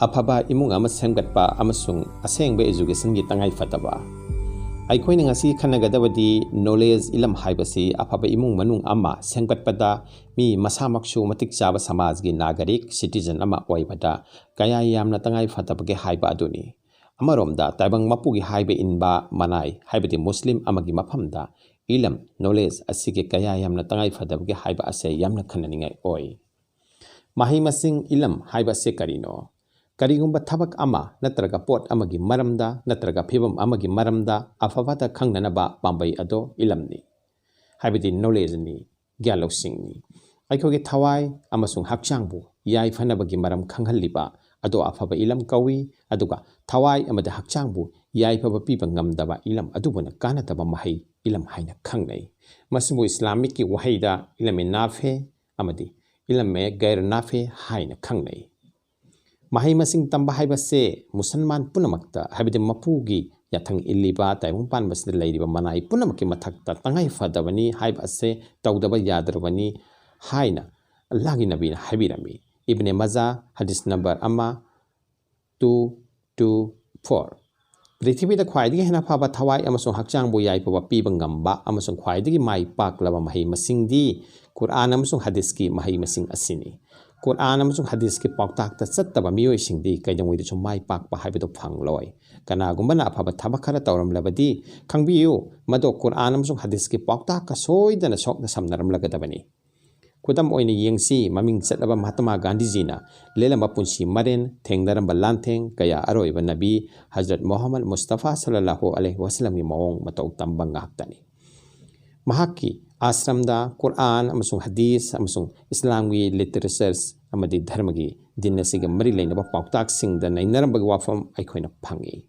Afaba Emung ama semgatpa amasung asengba education gi tangai fataba aikhoina ngasi khanagadabadi knowledge ilam haibasi Afaba Emung manung ama semgatpada mi masamaksu matik chaba samaj gi nagarik citizen ama oibada kaya yamna tangai fatabage haiba aduni amaromda taibang mapugi haibe inba manai haibati muslim amagi maphamda ilam knowledge asige kaya yamna tangai fatabage haiba ase yamna khananingai oi mahei-mashing ilam haiba se karino Karigumba tabak ama natraga pot amagi maramda natraga phibam amagi maramda afavata khangnanaba pambai ado ilamni haibidi knowledge ni gyalosing ni aikhoge thawai amasung hakchangbu yai phanabagi maram khanghalliba ado afaba ilam kawi aduga thawai amade hakchangbu yai phaba piba ngamdaba ilam adubuna kanataba mahei ilam haina khangnai masibu islamic ki wahaida ilame nafe amadi ilame gair nafe haina khangnai mahei-mashing tamba haiba se musalman punamakta haibide mapugi yathang illiba taibung pan basida leiriba manai punamakki mathakta tangai fadabani haiba se tawdaba yadrabani haina Allahgi nabina haibirami ibn Majah hadis number ama 224 Prithibida khwaidigi hena phaba thawai amasung hakchangbu yaipa piba ngamba amasung khwaidigi mai paklaba mahei-mashing di Quran amasung hadis ki mahei-mashing asini Quran amasung hadis ki pautak ta chattaba miyoi singdi kaidangwei de mai pakpa haibedo phangloi kana gumbana phaba thaba khara tawram labadi khangbiyu mado Quran amasung hadis ki pautak ka soidana sokna samnaram lagadabani Kudam oina yengsi maming chatlaba Mahatma Gandhi jina lelamba punsi maren thengdaramba lantheng kaya aroiba nabi Hazrat Muhammad Mustafa sallallahu alaihi wasallam gi mawong matau tamba ngaktani mahaki Asramda Quran amasung hadis amasung Islamgi literatures amadi dharmagi dinasiga mari lainaba pautak singda nainarambagi wafam aikhoina phangi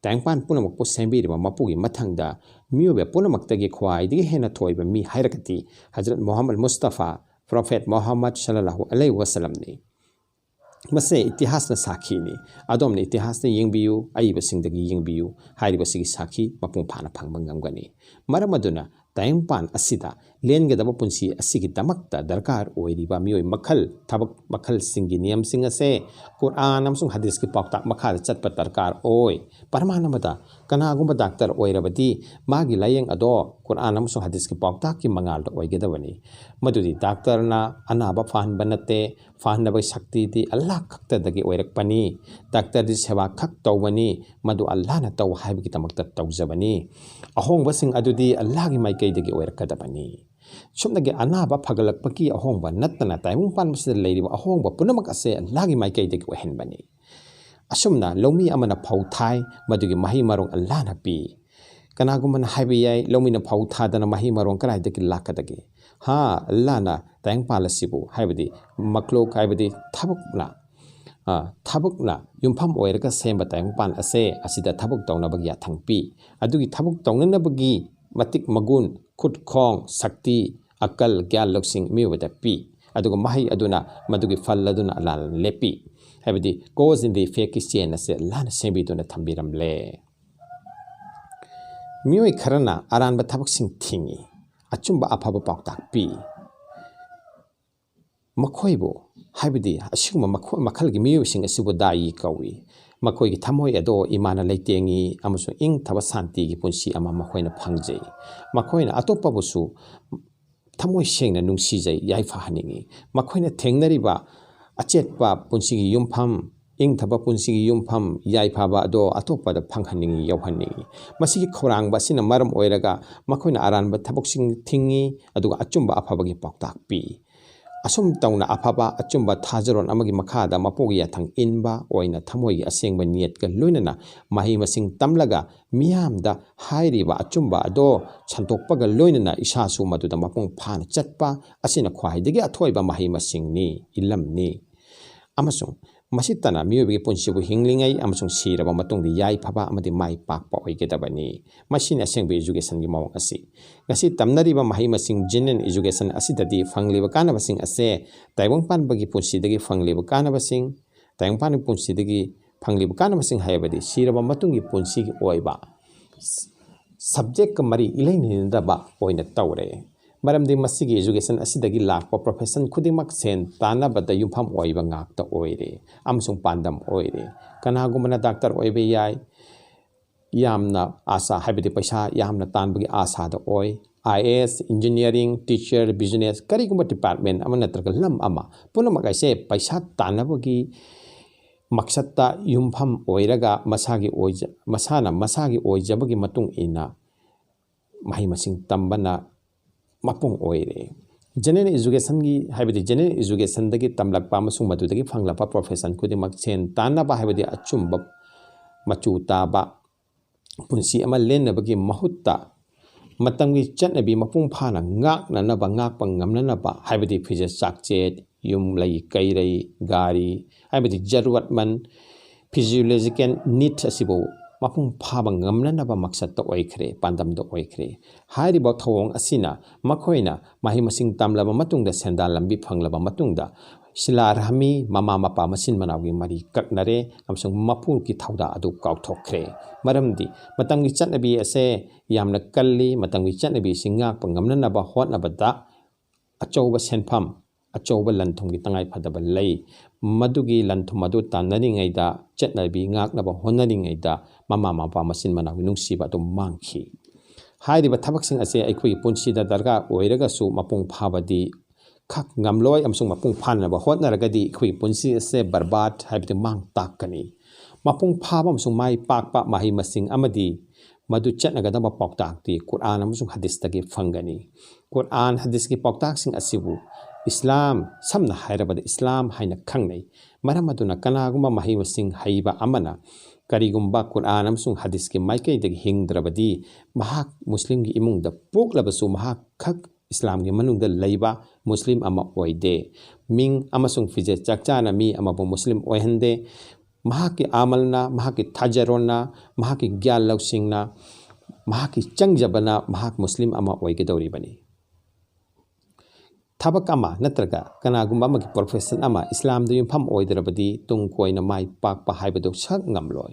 tangpan punamak po sembiriba mapugi mathangda miyobe punamaktage khwaidigi hena thoiba mi hairakati Hazrat Muhammad Mustafa Prophet Muhammad sallallahu alaihi wasallam ni mase itihas na sakhi ni adom ni itihas na yengbiyu aiba singdagi yengbiyu hairiba sigi sakhi mapung phana phangba ngamgani maramaduna tayangpan asida lengadaba punsi asigi damakta darkar oiriba miyoi makhal thabak makhal singi niyam singa se Quran amsung hadis ki pautak makhal chatpa darkar oi parmanamada kanagumba doctor oirabadi magi layeng ado Quran amsung hadis ki pautak ki mangal do oigedabani madudi doctor na anaba fahan banate fahanaba shakti di Allah khakta dagi oirakpani doctor di sewa khak tawbani madu Allah na taw haibi ki tamakta tawjabani ahongba sing adudi Allah gi mai dagi oirakadabani sumnagi anaba phagalakpaki ahongba nattana taimung pan masida leiriba ahongba punamak ase Allahgi maikei dagi ohenbani asumna lomi amana phau thai madugi mahi marong Allah na pi kanagumana haibi yai lomi na phau thadana mahi marong karai dagi lakadagi ha Allah na taing palasibu haibadi maklok haibadi thabukna yumpham oiraga semba taimung pan ase asida thabuk tawnabagi yathangpi adugi thabuk tawnanabagi matik magun khut khong sakti akal gyal loksing miwada pi aduga mahi aduna madugi fal aduna alal lepi habidi cause in the fake chain ase lana sembi duna thambiram le mioi kharana aranba thabak sing thingi achumba afaba pautak pi makhoibo habidi asugma makhalgi mioi sing asubo dai kawi makhoi gi thamoi ado imana leitengi amusu ing thaba santi gi punsi ama makhoina phangjei makhoina atopa busu thamoi sengna nungsi jai yaifa haningi makhoina thengnariba achetpa punsi gi yumpham ing thaba punsi gi yumpham yaifa ba ado atopa da phanghaningi yauhaningi masigi khorang ba sina maram oiraga makhoina aranba thaboksing thingi aduga achumba afaba gi paktak pi asum tauna afaba achumba thajaron amagi makhada mapogi yathang inba oina thamoigi asengba niet ka loinana mahei-mashing tamlaga miyamda hairiba achumba ado chantokpaga loinana isasu maduda mapung phana chatpa asina khwaidagi athoiba mahei-mashing ni ilam ni amasung masitana miyobi punsibu hinglingai amasung siraba matungdi yai phaba amadi mai pakpa oigedabani masina asengba education gi mawang asi ngasi tamnariba mahei-mashing general education asidadi fangliba kanabasing ase taibong panbagi punsidagi fangliba kanabasing taibong pan punsidagi fangliba kanabasing haibadi siraba matungi punsigi oiba subject ka mari ilainindaba oina tawre मरमदि मसिगी education असिदगी लाखपा profession खुदिमक सेन तानाबदा युफम ओइबा ngakta ओइरे अमसुंग पांदम ओइरे कनागुमना डॉक्टर ओइबे याय यामना आशा हाइबदि पैसा यामना तानबगी आशा द ओइ IAS engineering teacher business करिगुम डिपार्टमेंट अमा नत्रग लम अमा पुनमक ऐसे पैसा तानबगी मकसदता युमफम ओइरगा मसागी ओइजबगी मतुंग इना mahei-mashing तंबना मपुंग ओइरे जनरल एजुकेशन की हाइबदि जनरल एजुकेशन दगी तमलकपा अमसुंग मदुदगी फंगलपा प्रोफेशन खुदिमक सेन तानबा हाइबदि अचुंब मचु ताबा पुंसी अमा लेनबगी महुत्ता मतंगी चटनबी मपुंग फाना ngaknanaba ngakpa ngamnanaba हाइबदि फिजे चाकचेट युम लई कैरई गारी हाइबदि जरूरतमन फिजियोलॉजिकल नीड्स असिबो मपुंग फाबा ngamnanaba मकसदता ओइखरे पांदमदा ओइखरे हाइरिबा थवोंग असिना मखोइना mahei-mashing tamlaba matungda sendal lambi phanglaba matungda silarhami mama mapa masin manawgi mari kaknare amsung mapur ki thauda adu kauthokre maramdi matamgi chatnabi ase yamna kalli matamgi chatnabi singak pangamnanaba hotnabada achouba senpham achouba lanthumgi tangai phadaba lei madugi lanthum adu tannaringaida chatnabi ngaknaba honaringaida mama mapa masin manawgi nungsiba adu mangkhi हाइरिबा थबकसिंग असे अखोई पुंसीदा दरगा ओइरगासु मपुंग फाबदी खक ngamloi amsung mapung phanaba hotnaragadi अखोई पुंसी असे बर्बाद हाइबदि मांग ताकनी मपुंग फाबा amsung mai pakpa mahei-mashing amadi मधु चटनगदबा पौक्ताकती कुरान अमसुंग हदीसतगी फंगनी कुरान हदीस की पौक्ताकसिंग असिबु इस्लाम समना हाइरबदा इस्लाम हाइना खंगनै मरमदुना कनागुमा mahei-mashing heiba amana करिगुम्बा Quran अमसुंग हदीस के माइकैदगी हिंगद्रबदी महाक मुस्लिम की इमुंग द पोकलबसु महाक खक इस्लाम के मनुंग द लैबा मुस्लिम अमा ओइदे मिंग अमसुंग फिजे चकचाना मी अमाबु मुस्लिम ओइहंदे महाक की आमलना महाक की थाजरोना महाक की ज्ञान लौसिंगना महाक की चंगजबना महाक मुस्लिम अमा ओइगदौरिबनी थबक अमा नत्रगा कनागुम्बा अमगी प्रोफेशन अमा इस्लाम द युमफम ओइदरबदी तुंग कोइना माइ पाकपा हाइबदु सक ngamloi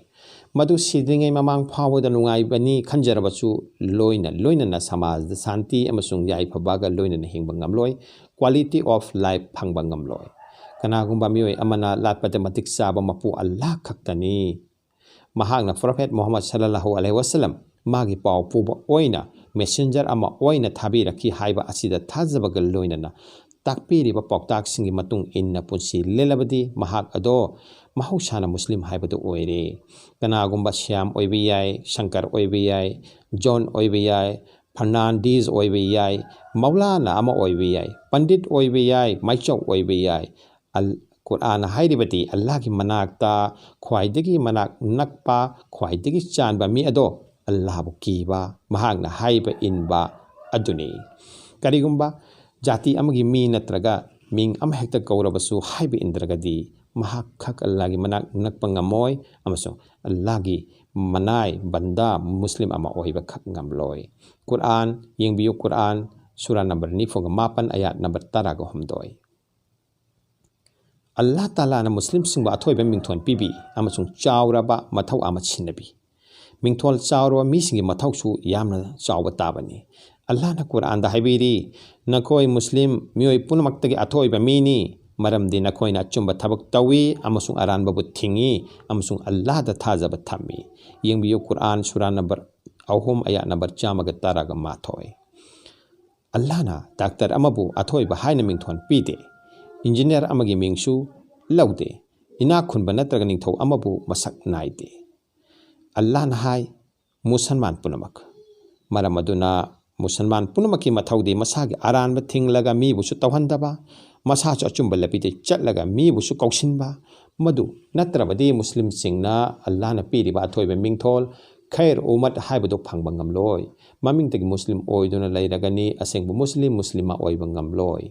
मधु सिद्रिङै ममाङ फावदा नुङाइबनी खंजरबसु लोइना समाज द शांति अमसुंग याइफबागा लोइना हिंगबा ngamloi क्वालिटी ऑफ लाइफ फंगबा ngamloi कनागुम्बा मियोय अमना लाटपते मतिक साबा मपु अल्लाह खक्तनी महागना प्रोफेट मोहम्मद सल्लल्लाहु अलैहि वसल्लम मागी पाव पुबा ओइना messenger ama oina thabiraki haiba asida thajabagल लोइनना ताकपीरिबा पौक्ताकसिंगी मतुंग इन्ना पुंसी लेलबदी महाक अदो mahusana muslim haibadu oire कनागुम्बा Shyam ओइबे याय शंकर ओइबे याय जॉन ओइबे याय फर्नांडीज ओइबे याय मौलाना अमा ओइबे याय पंडित ओइबे याय माइचौ ओइबे याय अल कुरान हाइरिबती अल्लाह की मनाकता ख्वाइदगी मनाक नकपा ख्वाइदगी चानबा मी अदो अल्लाह बुकीबा महागना हाइबा इनबा अदुनी करिगुम्बा जाति अमगी मी नत्रगा मिंग अम हेक्ता कौरबसु हाइबा इंद्रगदी महाक खक अल्लाह की मनाक नकपा ngamoi अमसो अल्लाह की मनाय बंदा मुस्लिम अमा ओइबा खक ngamloi कुरान यंगबियो कुरान सूरा नंबर 9 आयत नंबर 13 अल्लाह ताला ना मुस्लिम सिंबा अथोइबा मिंथोन पिबी अमसुंग चावराबा मथौ आमा छिनबी मिंथोल चावरो मीसिंगी मथौसु यामना चावबा ताबनी अल्लाह ना कुरान दा हाइबीरी नखोय मुस्लिम मियोय पुनमक्तगी अथोइबा मीनी मरमदी नखोयना अचुंबा थबक तवी अमसुंग अरानबाबु थिंगी अमसुंग अल्लाह दा थाजबा थम्मी यंगबियो कुरान सूरा नंबर 3 आयत नंबर 13 अल्लाह ना डॉक्टर अमबु अथोइबा हाइना मिंथोन पीदे इंजीनियर अमगी मिंगसु लौदे इना खुनबा नत्रगा निंथौ अमबु मसक नाइदे अल्लाह ना हाय मुसलमान पुनमक मरमदुना मुसलमान पुनमकी मथौदे मसागी अरानबा थिंगलगा मीबुसु तौहंदबा मसाचु अचुंबा लपीदे चटलगा मीबुसु कौसिनबा मदु नत्रबदी मुस्लिम सिंगना अल्लाह ना पीरिबा अथोइबा मिंथोल खैर उमत हाइबदो फंगबा ngamloi ममिंगतगी मुस्लिम ओइदुना लैरगनी असेंगबु मुस्लिमा ओइबा ngamloi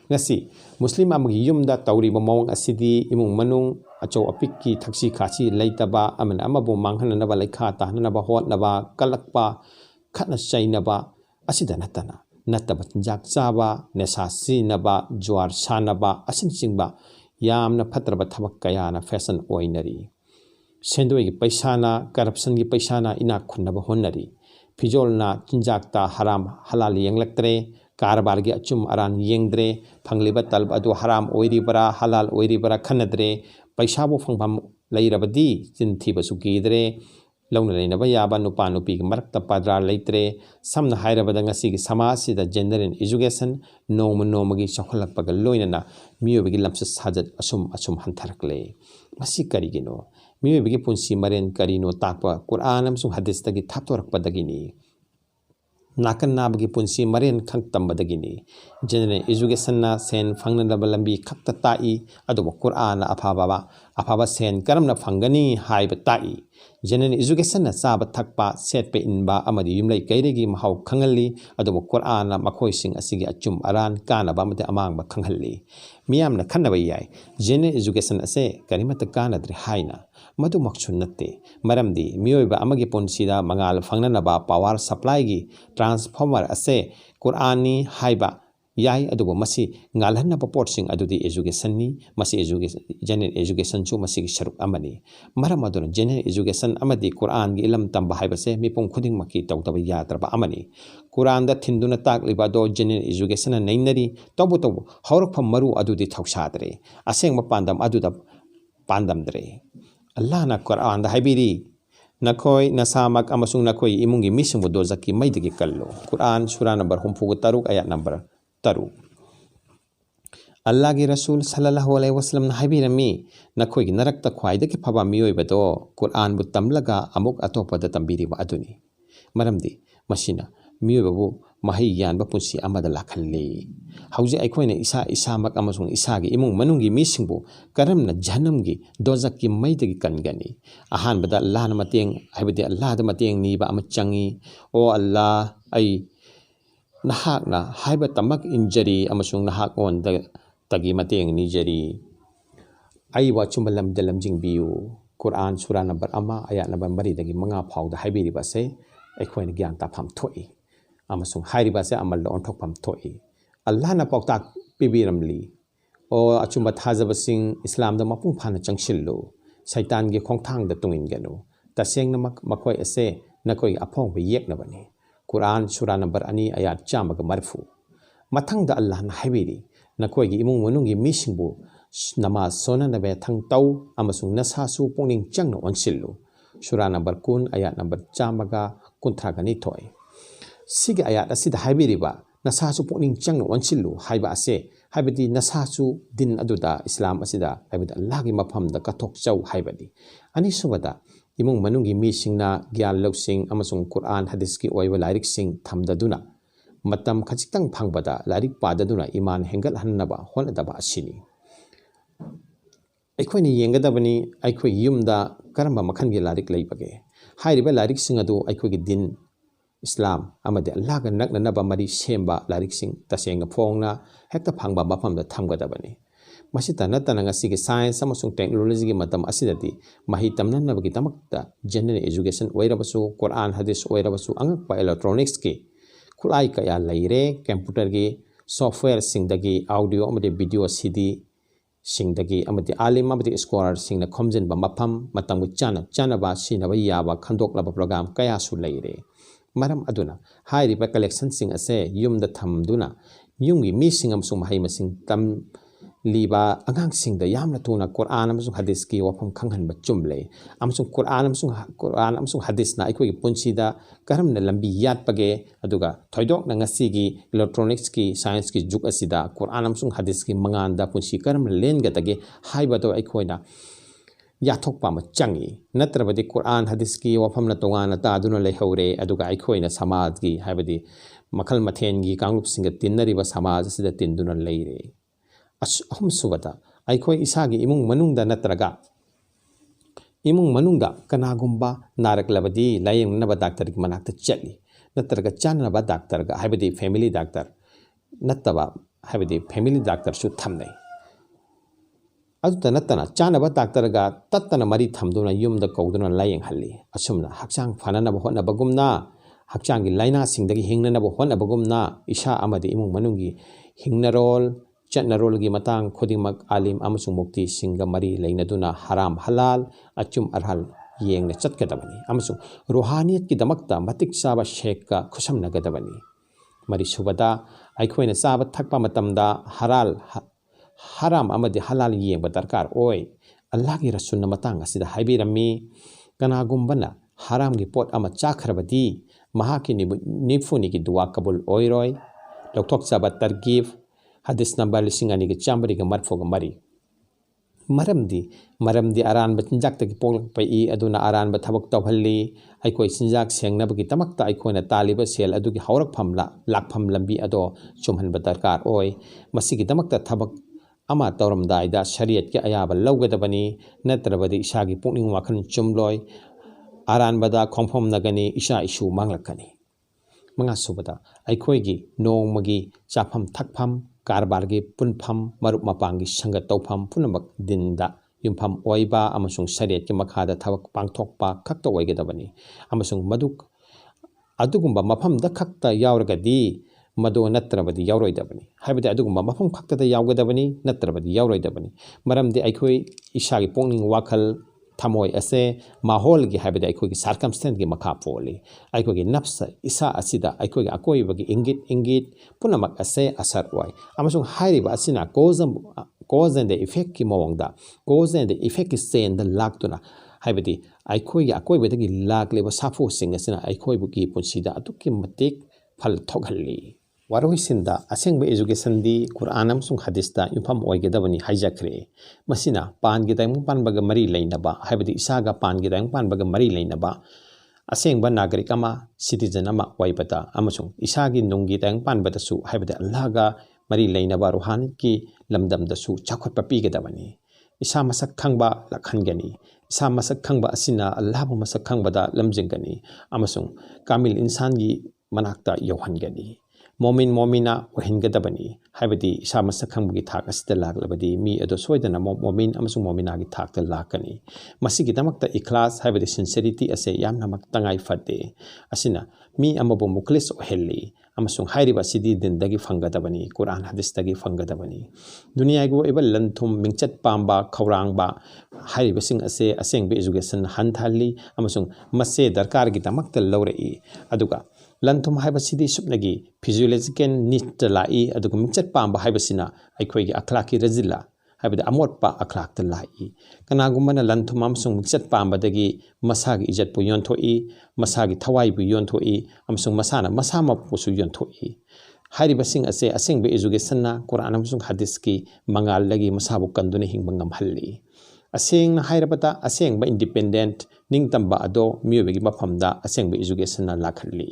ngasi muslim amagi yumda tawriba mawang asidi imung manung achou apikki thaksi khachi leitaba amana amabu manghanaba lekha tahnaba hotnaba kalakpa khatna chainaba asida nataba jak chaba nesasi naba juar sanaba asin singba yamna phatraba thabak kayana fashion oinari sendoi gi paisana corruption gi paisana ina khunnaba honnari fijolna chinjakta haram halal yenglaktre कारबारगी अचुम Aran येंद्रे फंगलिबा तलब अदु हराम ओइरिबरा हलाल ओइरिबरा खनद्रे पैसाबो फंगफम लैरबदी चिंथीबसु कीद्रे लौना लेनबा याबा नुपा नुपी मरक्ता पाद्रा लैत्रे समना हायरबदा ngasiगी समाजसिदा gender and education नोमगी चौखलपगा लोइनना मियोबगी लमस साजत assume हंथरकले मसी करिगिनो मियोबगी पुंसी मरेन करिनो ताकपा कुरान अमसुंग हदीसदगी थापतोरकपदगिनी नाकन नाबगी पुंसी मरेन खंग तंबदगिनी general education ना सेन फंगनब लंबी खक्ता ताई अदुबो कुरान अफाबा सेन करमना फंगनी हाइब ताई जनरल एजुकेशन ना चाब थकपा सेटपे इनबा अमदि युमलै कैरेगी महाव खंगली अदुबो कुरान मखोइसिंग असिगी अचुम अरान कानबा मते अमांगबा खंगली मियामना खन्नबा याय जनरल एजुकेशन असे करिमत कानद्रे हाइना मधु मक्सु नत्ते मरमदी मियोइबा अमगी पुंसीदा मंगाल फंगनबा पावर सप्लाई की ट्रांसफॉर्मर असे कुरानी हाइबा याई अदुबो मसी ngalhanna पोर्टसिंग अदुदी एजुकेशन नी मसी एजुकेशन जनरल एजुकेशन सु मसी की सरुक अमनी मरम अदुन जनरल एजुकेशन अमदी कुरान की इलम तंबा हाइबसे मिपुं खुदिंग मकी तौतबा यात्रबा अमनी कुरान दा थिंदुना ताकलिबा दो जनरल एजुकेशन नैनरी तबु हौरफम मरु अदुदी थौसादरे असेंग पांदम अदुदा पांदमद्रे अल्लाह ना कुरान दा हाइबिरी नखोय नसामक अमसुंग नखोय इमुंगी मिसुंगु दोजकी मैदगी कल्लो कुरान सूरा नंबर 33 आयत नंबर 3 अल्लाह की रसूल सल्लल्लाहु अलैहि वसल्लम हाइबिरमी नखोयगी नरकता ख्वाइदगी फबा मियोइबदो कुरान बु तमलगा अमुक अतोपदा तंबिरिबा अदुनी मरमदी मसिना मियोइबबु mahei yan ba punsi amada lakhalle hauji aikoina isa mak amasung isa gi imung manungi misingbu karamna janamgi dozakki maidagi kangani ahan bada allah na mateng haibadi allah da mateng ni ba amachangi o allah ai nahak na haiba tamak injury amasung nahak on da tagi mateng ni jari ai wa chumalam dalam jing biu quran surah number 1 ayat number 3 dagi manga phawda haibiri ba se aikoina gyan ta pham thoi amasung hairiba se amal da onthok pam thoi allah na poktak pibiramli o achumba thajaba sing islam da mapung phana changsillo saitan gi khongthang da tungin ganu taseng na makoi ase nakoi aphong be yek na bani quran sura number 2 ayat chamaga marfu mathang da allah na haibiri nakoi gi imung manung gi misingbu namaz sona na be thang tau amasung nasa su pungning changna onsillo sura number 1 ayat number chamaga kunthra gani thoi siga ayat asida haibiriba nasasu pokning changna wansilu haiba ase haibadi nasasu din aduda islam asida haibada allah gi mafam da kathok chau haibadi ani subada imung manungi mi singna gyan loksing amasung quran hadis ki oiba lairik sing thamdaduna matam khachitang phangbada lairik padaduna iman hengal hannaba honadaba asini aikhoini yengadabani aikhoi yumda karamba makhan gi lairik leibage hairiba lairik sing adu aikhoi gi din Islam amade Allah ga nakna naba mari semba larik sing tasenga phongna hekta phangba mafam da thamgadabani masita natana ngasi gi science amasung technology gi matam asidati mahi tamna nabagi tamakta general education oirabasu Quran hadis oirabasu angakpa electronics ki khulai ka ya laire computer gi software sing dagi audio amade video cd sing dagi amade alim amade scholar sing na khomjen ba mafam matam gu chana ba sinaba yaba khandok laba program kaya su laire maram aduna hairiba collection sing ase yumda thamduna yumgi mi sing amsung mahei-mashing tam liba angang sing da yamna tuna Quran amsung hadis ki wafam khanghan ba chumle amsung Quran amsung hadis na aikoi punchi da karam na lambi yat page aduga thoidok na ngasi gi electronics ki science ki juk asida Quran amsung hadis ki mangan da punchi karam len ga tage haiba do aikoi na yathok pa ma changi natrabadi Quran hadis ki wafam na tongana ta aduna lehore aduga aikhoina samaj gi haibadi makhal mathen gi kanglup singa tinnari ba samaj sida tinduna leire ahum subata aikhoi isagi imung manungda natraga imung manungda kanagumba naraklabadi layeng naba doctor ki manakta chali natraga channa ba doctor ga haibadi family doctor nattaba haibadi family doctor su thamnai natana chanaba doctor ga tattana mari thamduna yumda kauduna layeng halli asumna hakchang phanana ba honna bagumna hakchang gi laina singdagi hingnana ba honna bagumna isha amadi imung manungi hingnarol chatnarol gi matang khodimak alim amasung mukti singa mari leinaduna haram halal achum arhal yengna chatkadabani amasung rohaniyat ki damakta matik saba shekka khusam nagadabani mari subada ꯑꯩꯈꯣꯏꯅ ꯆꯥꯕ ꯊꯛꯄ ꯃꯇꯝꯗ ꯍꯔꯥꯝ ꯑꯃꯗꯤ ꯍꯂꯥꯜ ꯌꯦꯡꯕ ꯗꯔꯀꯥꯔ ꯑꯣꯏ ꯑꯜꯂꯥꯍꯒꯤ ꯔꯁꯨꯜꯅ ꯃꯇꯥꯡ ꯑꯁꯤꯗ ꯍꯥꯏꯕꯤꯔꯝꯃꯤ ꯀꯅꯥꯒꯨꯝꯕꯅ ꯍꯔꯥꯝꯒꯤ ꯄꯣꯠ ꯑꯃ ꯆꯥꯈ꯭ꯔꯕꯗꯤ ꯃꯍꯥꯛꯀꯤ ꯅꯤꯐꯨꯅꯤꯒꯤ ꯗꯨꯋꯥ ꯀꯕꯨꯜ ꯑꯣꯏꯔꯣꯏ ꯂꯧꯊꯣꯛꯆꯕ ꯇꯔꯒꯤꯕ ꯍꯗꯤꯁ ꯅꯝꯕꯔ 2934 ꯃꯔꯝꯗꯤ ꯑꯔꯥꯟꯕ ꯆꯤꯟꯖꯥꯛꯇꯒꯤ ꯄꯣꯛꯂꯛꯄ ꯑꯗꯨꯅ ꯑꯔꯥꯟꯕ ꯊꯕꯛ ꯇꯧꯍꯜꯂꯤ ꯑꯩꯈꯣꯏ ꯆꯤꯟꯖꯥꯛ ꯁꯦꯡꯅꯕꯒꯤꯗꯃꯛꯇ ꯑꯩꯈꯣꯏꯅ ꯇꯥꯜꯂꯤꯕ ꯁꯦꯜ ꯑꯗꯨꯒꯤ ꯍꯧꯔꯛꯐꯝ ꯂꯥꯛꯐꯝ ꯂꯝꯕꯤ ꯑꯗꯣ ꯆꯨꯝꯍꯟꯕ ꯗꯔꯀꯥꯔ ꯑꯣꯏ ꯃꯁꯤꯒꯤꯗꯃꯛꯇ ꯊꯕꯛ ꯑꯃ ꯇꯧꯔꯝꯗꯥꯏꯗ ꯁꯔꯤꯌꯠꯀꯤ ꯑꯌꯥꯕ ꯂꯧꯒꯗꯕꯅꯤ ꯅꯠꯇ꯭ꯔꯕꯗꯤ ꯏꯁꯥꯒꯤ ꯄꯨꯛꯅꯤꯡ ꯋꯥꯈꯜ ꯆꯨꯝꯂꯣꯏ ꯑꯔꯥꯟꯕꯗ ꯈꯣꯡꯐꯝꯅꯒꯅꯤ ꯏꯆꯥ ꯏꯁꯨ ꯃꯥꯡꯂꯛꯀꯅꯤ ꯃꯉꯥꯁꯨꯕꯗ ꯑꯩꯈꯣꯏꯒꯤ ꯅꯣꯡꯃꯒꯤ ꯆꯥꯐꯝ ꯊꯛꯐꯝ ꯀꯔꯕꯥꯔꯒꯤ ꯄꯨꯟꯐꯝ ꯃꯔꯨꯞ ꯃꯄꯥꯡꯒꯤ ꯁꯪꯒ ꯇꯧꯐꯝ ꯄꯨꯝꯅꯃꯛ ꯗꯤꯟꯗ ꯌꯨꯝꯐꯝ ꯑꯣꯏꯕ ꯑꯃꯁꯨꯡ ꯁꯔꯤꯌꯠꯀꯤ ꯃꯈꯥꯗ ꯊꯕꯛ ꯄꯥꯡꯊꯣꯛꯄ ꯈꯛꯇ ꯑꯣꯏꯒꯗꯕꯅꯤ ꯑꯃꯁꯨꯡ ꯑꯗꯨꯒꯨꯝꯕ ꯃꯐꯝꯗ ꯈꯛꯇ ꯌꯥꯎꯔꯒꯗꯤ ꯃꯗꯨ ꯅꯠꯇ꯭ꯔꯕꯗꯤ ꯌꯥꯎꯔꯣꯏꯗꯕꯅꯤ ꯍꯥꯏꯕꯗꯤ ꯑꯗꯨꯒꯨꯝꯕ ꯃꯐꯝ ꯈꯛꯇꯗ ꯌꯥꯎꯒꯗꯕꯅꯤ ꯅꯠꯇ꯭ꯔꯕꯗꯤ ꯌꯥꯎꯔꯣꯏꯗꯕꯅꯤ ꯃꯔꯝꯗꯤ ꯑꯩꯈꯣꯏ ꯏꯁꯥꯒꯤ ꯄꯨꯛꯅꯤꯡ ꯋꯥꯈꯜ ꯊꯃꯣꯏ ꯑꯁꯦ ꯃꯥꯍꯣꯜꯒꯤ ꯍꯥꯏꯕꯗꯤ ꯑꯩꯈꯣꯏꯒꯤ ꯁꯥꯔꯀꯝꯁꯇꯦꯟꯁꯒꯤ ꯃꯈꯥ ꯄꯣꯜꯂꯤ ꯑꯩꯈꯣꯏꯒꯤ ꯅꯐꯁ ꯏꯁꯥ ꯑꯁꯤꯗ ꯑꯩꯈꯣꯏꯒꯤ ꯑꯀꯣꯏꯕꯒꯤ ꯏꯪꯒꯤꯠ ꯄꯨꯝꯅꯃꯛ ꯑꯁꯦ ꯑꯁꯔ ꯑꯣꯏ ꯑꯃꯁꯨꯡ ꯍꯥꯏꯔꯤꯕ ꯑꯁꯤꯅ ꯀꯣꯖ ꯑꯦꯟ ꯗ ꯏꯐꯦꯛꯀꯤ ꯃꯑꯣꯡꯗ ꯀꯣꯖ ꯑꯦꯟ ꯗ ꯏꯐꯦꯛꯀꯤ ꯆꯦꯟꯗ ꯂꯥꯛꯇꯨꯅ ꯍꯥꯏꯕꯗꯤ ꯑꯩꯈꯣꯏꯒꯤ ꯑꯀꯣꯏꯕꯗꯒꯤ ꯂꯥꯛꯂꯤꯕ ꯁꯥꯐꯨꯁꯤꯡ ꯑꯁꯤꯅ ꯑꯩꯈꯣꯏꯒꯤ ꯄꯨꯟꯁꯤꯗ ꯑꯗꯨꯛꯀꯤ ꯃꯇꯤꯛ ꯐꯜ ꯊꯣꯛꯍꯜꯂꯤ ꯋꯥꯔꯣꯏꯁꯤꯟꯗ ꯑꯁꯦꯡꯕ ꯑꯦꯖꯨꯀꯦꯁꯟꯗꯤ ꯀꯨꯔꯥꯟ ꯑꯃꯁꯨꯡ ꯍꯗꯤꯁꯇ ꯌꯨꯝꯐꯝ ꯑꯣꯏꯒꯗꯕꯅꯤ ꯍꯥꯏꯖꯈ꯭ꯔꯦ ꯃꯁꯤꯅ ꯄꯥꯟꯒꯤ ꯇꯥꯏꯕꯪ ꯄꯥꯟꯕꯒ ꯃꯔꯤ ꯂꯩꯅꯕ ꯍꯥꯏꯕꯗꯤ ꯏꯁꯥꯒ ꯄꯥꯟꯒꯤ ꯇꯥꯏꯕꯪ ꯄꯥꯟꯕꯒ ꯃꯔꯤ ꯂꯩꯅꯕ ꯑꯁꯦꯡꯕ ꯅꯥꯒꯔꯤꯛ ꯑꯃ ꯁꯤꯇꯤꯖꯟ ꯑꯃ ꯑꯣꯏꯕꯗ ꯑꯃꯁꯨꯡ ꯏꯁꯥꯒꯤ ꯅꯨꯡꯒꯤ ꯇꯥꯏꯕꯪ ꯄꯥꯟꯕꯗꯁꯨ ꯍꯥꯏꯕꯗꯤ ꯑꯜꯂꯥꯍꯒ ꯃꯔꯤ ꯂꯩꯅꯕ ꯔꯨꯍꯥꯅꯤꯠꯀꯤ ꯂꯝꯗꯝꯗꯁꯨ ꯆꯥꯎꯈꯠꯄ ꯄꯤꯒꯗꯕꯅꯤ ꯏꯁꯥ ꯃꯁꯛ ꯈꯪꯕ ꯂꯥꯛꯍꯟꯒꯅꯤ ꯏꯁꯥ ꯃꯁꯛ ꯈꯪꯕ ꯑꯁꯤꯅ ꯑꯜꯂꯥꯍꯕꯨ ꯃꯁꯛ ꯈꯪꯕꯗ ꯂꯝꯖꯤꯡꯒꯅꯤ ꯑꯃꯁꯨꯡ ꯀꯥꯃꯤꯜ ꯏꯟꯁꯥꯟꯒꯤ ꯃꯅꯥꯛꯇ ꯌꯧꯍꯟꯒꯅꯤ ꯃꯣꯃꯤꯅ ꯑꯣꯏꯍꯟꯒꯗꯕꯅꯤ ꯍꯥꯏꯕꯗꯤ ꯏꯁꯥ ꯃꯁꯛ ꯈꯪꯕꯒꯤ ꯊꯥꯛ ꯑꯁꯤꯗ ꯂꯥꯛꯂꯕꯗꯤ ꯃꯤ ꯑꯗꯨ ꯁꯣꯏꯗꯅ ꯃꯣꯃꯤꯟ ꯑꯃꯁꯨꯡ ꯃꯣꯃꯤꯅꯥꯒꯤ ꯊꯥꯛꯇ ꯂꯥꯛꯀꯅꯤ ꯃꯁꯤꯒꯤꯗꯃꯛꯇ ꯏꯈ꯭ꯂꯥꯁ ꯍꯥꯏꯕꯗꯤ ꯁꯤꯟꯁꯦꯔꯤꯇꯤ ꯑꯁꯦ ꯌꯥꯝꯅꯃꯛ ꯇꯉꯥꯏ ꯐꯗꯦ ꯑꯁꯤꯅ ꯃꯤ ꯑꯃꯕꯨ ꯃꯨꯈꯂꯤꯁ ꯑꯣꯏꯍꯜꯂꯤ ꯑꯃꯁꯨꯡ ꯍꯥꯏꯔꯤꯕ ꯑꯁꯤꯗꯤ ꯗꯤꯟꯗꯒꯤ ꯐꯪꯒꯗꯕꯅꯤ ꯀꯨꯔꯥꯟ ꯍꯗꯤꯁꯇꯒꯤ ꯐꯪꯒꯗꯕꯅꯤ ꯗꯨꯅꯤꯌꯥꯒꯤ ꯑꯣꯏꯕ ꯂꯟ ꯊꯨꯝ ꯃꯤꯡꯆꯠ ꯄꯥꯝꯕ ꯈꯧꯔꯥꯡꯕ ꯍꯥꯏꯔꯤꯕꯁꯤꯡ ꯑꯁꯦ ꯑꯁꯦꯡꯕ ꯏꯖꯨꯀꯦꯁꯟ ꯍꯟꯊꯍꯜꯂꯤ ꯑꯃꯁꯨꯡ ꯃꯁꯦ ꯗꯔꯀꯥꯔꯒꯤꯗꯃꯛꯇ ꯂꯧꯔꯛꯏ ꯑꯗꯨꯒ ꯂꯟ ꯊꯨꯝ ꯍꯥꯏꯕꯁꯤꯗꯤ ꯁꯨꯞꯅꯒꯤ ꯐꯤꯖꯤꯑꯣꯂꯣꯖꯤꯀꯦꯜ ꯅꯤꯠꯇ ꯂꯥꯛꯏ ꯑꯗꯨꯒ ꯃꯤꯡꯆꯠ ꯄꯥꯝꯕ ꯍꯥꯏꯕꯁꯤꯅ ꯑꯩꯈꯣꯏꯒꯤ ꯑꯈ꯭ꯂꯥꯛꯀꯤ ꯔꯖꯤꯜꯂꯥ ꯍꯥꯏꯕꯗꯤ ꯑꯃꯣꯠꯄ ꯑꯈ꯭ꯂꯥꯛꯇ ꯂꯥꯛꯏ ꯀꯅꯥꯒꯨꯝꯕꯅ ꯂꯟ ꯊꯨꯝ ꯑꯃꯁꯨꯡ ꯃꯤꯡꯆꯠ ꯄꯥꯝꯕꯗꯒꯤ ꯃꯁꯥꯒꯤ ꯏꯖꯠꯄꯨ ꯌꯣꯟꯊꯣꯛꯏ ꯃꯁꯥꯒꯤ ꯊꯋꯥꯏꯕꯨ ꯌꯣꯟꯊꯣꯛꯏ ꯑꯃꯁꯨꯡ ꯃꯁꯥꯅ ꯃꯁꯥꯃꯛꯄꯨꯁꯨ ꯌꯣꯟꯊꯣꯛꯏ ꯍꯥꯏꯔꯤꯕꯁꯤꯡ ꯑꯁꯦ ꯑꯁꯦꯡꯕ ꯏꯖꯨꯀꯦꯁꯟꯅ ꯀꯨꯔꯥꯟ ꯑꯃꯁꯨꯡ ꯍꯗꯤꯁꯀꯤ ꯃꯉꯥꯜꯗꯒꯤ ꯃꯁꯥꯕꯨ ꯀꯟꯗꯨꯅ ꯍꯤꯡꯕ ꯉꯝꯍꯜꯂꯤ ꯑꯁꯦꯡꯅ ꯍꯥꯏꯔꯕꯗ ꯑꯁꯦꯡꯕ ꯏꯟꯗꯤꯄꯦꯟꯗꯦꯟꯠ ꯅꯤꯡꯇꯝꯕ ꯑꯗꯣ ꯃꯤꯑꯣꯏꯕꯒꯤ ꯃꯐꯝꯗ ꯑꯁꯦꯡꯕ ꯏꯖꯨꯀꯦꯁꯟꯅ ꯂꯥꯛꯍꯜꯂꯤ